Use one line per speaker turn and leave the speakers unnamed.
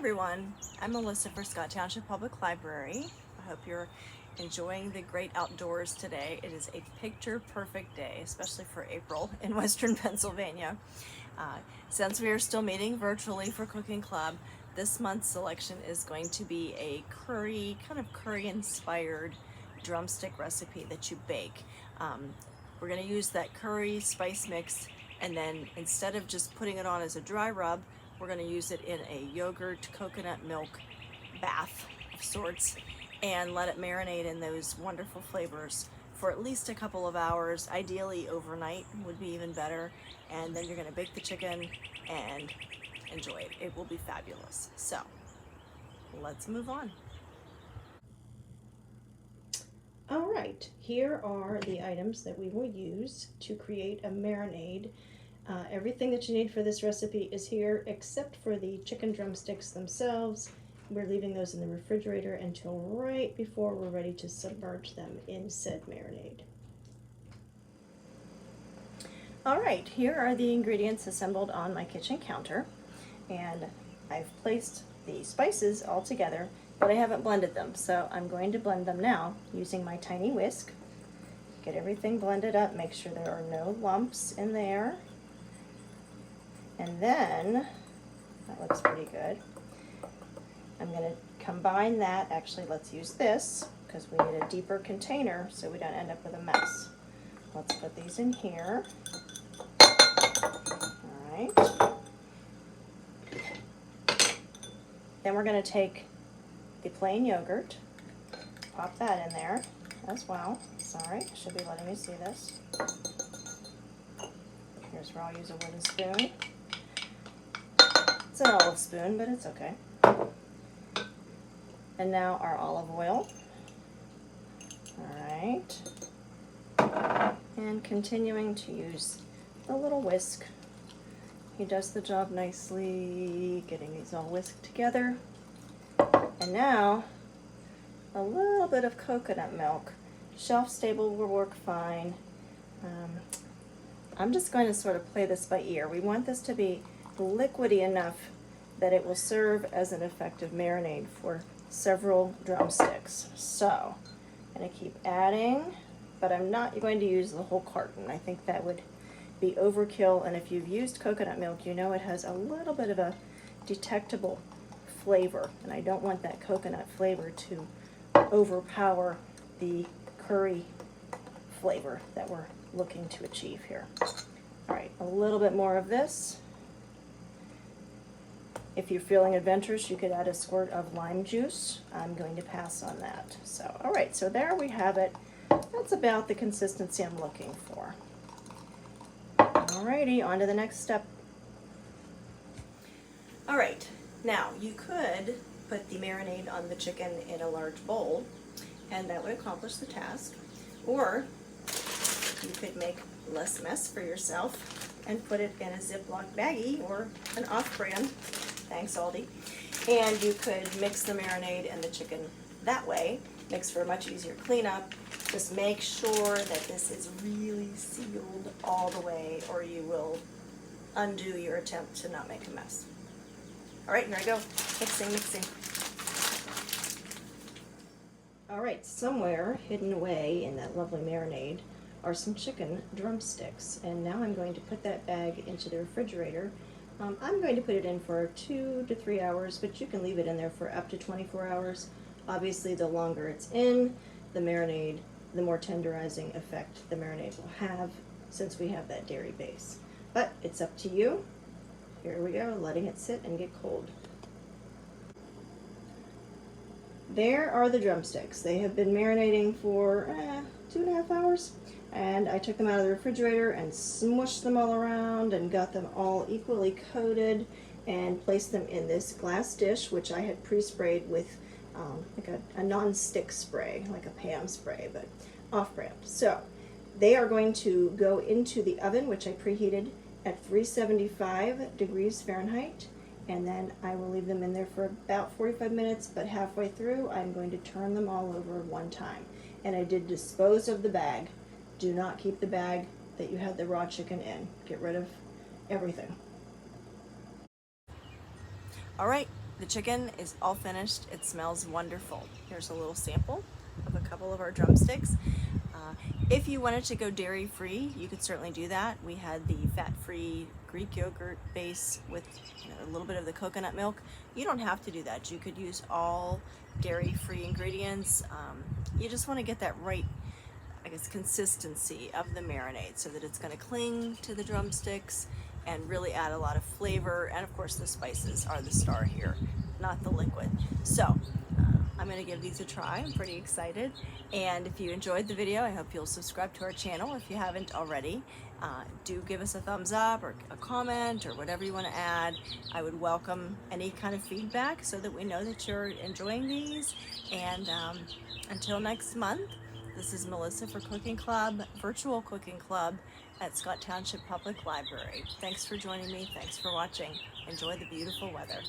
everyone, I'm Melissa for Scott Township Public Library. I hope you're enjoying the great outdoors today. It is a picture perfect day, especially for April in Western Pennsylvania. Since we are still meeting virtually for Cooking Club, this month's selection is going to be a kind of curry inspired drumstick recipe that you bake. We're going to use that curry spice mix, and then instead of just putting it on as a dry rub, we're going to use it in a yogurt coconut milk bath of sorts and let it marinate in those wonderful flavors for at least a couple of hours. Ideally overnight would be even better. And then you're going to bake the chicken and enjoy it. It will be fabulous. So let's move on. All right, here are the items that we will use to create a marinade. Everything that you need for this recipe is here except for the chicken drumsticks themselves. We're leaving those in the refrigerator until right before we're ready to submerge them in said marinade. All right, here are the ingredients assembled on my kitchen counter, and I've placed the spices all together, but I haven't blended them, so I'm going to blend them now using my tiny whisk. Get everything blended up, make sure there are no lumps in there. And then, that looks pretty good. I'm going to combine that, actually let's use this, because we need a deeper container so we don't end up with a mess. Let's put these in here. Alright. Then we're going to take the plain yogurt, pop that in there as well. Sorry, I should be letting you see this. Here's where I'll use a wooden spoon. It's an olive spoon, but it's okay. And now our olive oil. Alright. And continuing to use the little whisk. He does the job nicely, getting these all whisked together. And now, a little bit of coconut milk. Shelf stable will work fine. I'm just going to sort of play this by ear. We want this to be liquidy enough that it will serve as an effective marinade for several drumsticks. So, I'm going to keep adding, but I'm not going to use the whole carton. I think that would be overkill, and if you've used coconut milk, you know it has a little bit of a detectable flavor, and I don't want that coconut flavor to overpower the curry flavor that we're looking to achieve here. All right, a little bit more of this. If you're feeling adventurous, you could add a squirt of lime juice. I'm going to pass on that. So, all right, so there we have it. That's about the consistency I'm looking for. Alrighty, on to the next step. All right, now you could put the marinade on the chicken in a large bowl, and that would accomplish the task. Or you could make less mess for yourself and put it in a Ziploc baggie or an off-brand, thanks Aldi, and you could mix the marinade and the chicken that way. Makes for a much easier cleanup. Just make sure that this is really sealed all the way, or you will undo your attempt to not make a mess. All right, here I go. Mixing. All right, somewhere hidden away in that lovely marinade are some chicken drumsticks, and now I'm going to put that bag into the refrigerator. I'm going to put it in for 2 to 3 hours, but you can leave it in there for up to 24 hours. Obviously, the longer it's in the marinade, the more tenderizing effect the marinade will have, since we have that dairy base. But it's up to you. Here we go, letting it sit and get cold. There are the drumsticks. They have been marinating for 2.5 hours, and I took them out of the refrigerator and smushed them all around and got them all equally coated and placed them in this glass dish, which I had pre-sprayed with like a non-stick spray, like a Pam spray, but off-brand. So they are going to go into the oven, which I preheated at 375 degrees Fahrenheit, and then I will leave them in there for about 45 minutes, but halfway through I'm going to turn them all over one time. And I did dispose of the bag. Do not keep the bag that you had the raw chicken in. Get rid of everything. All right, The chicken is all finished. It smells wonderful. Here's a little sample of a couple of our drumsticks. If you wanted to go dairy-free, you could certainly do that. We had the fat-free Greek yogurt base with a little bit of the coconut milk. You don't have to do that. You could use all dairy-free ingredients. You just want to get that right, I guess, consistency of the marinade so that it's going to cling to the drumsticks and really add a lot of flavor. And of course the spices are the star here, not the liquid. So I'm going to give these a try. I'm pretty excited. And if you enjoyed the video, I hope you'll subscribe to our channel if you haven't already. Do give us a thumbs up or a comment or whatever you want to add. I would welcome any kind of feedback so that we know that you're enjoying these. And until next month, this is Melissa for Cooking Club, Virtual Cooking Club at Scott Township Public Library. Thanks for joining me. Thanks for watching. Enjoy the beautiful weather.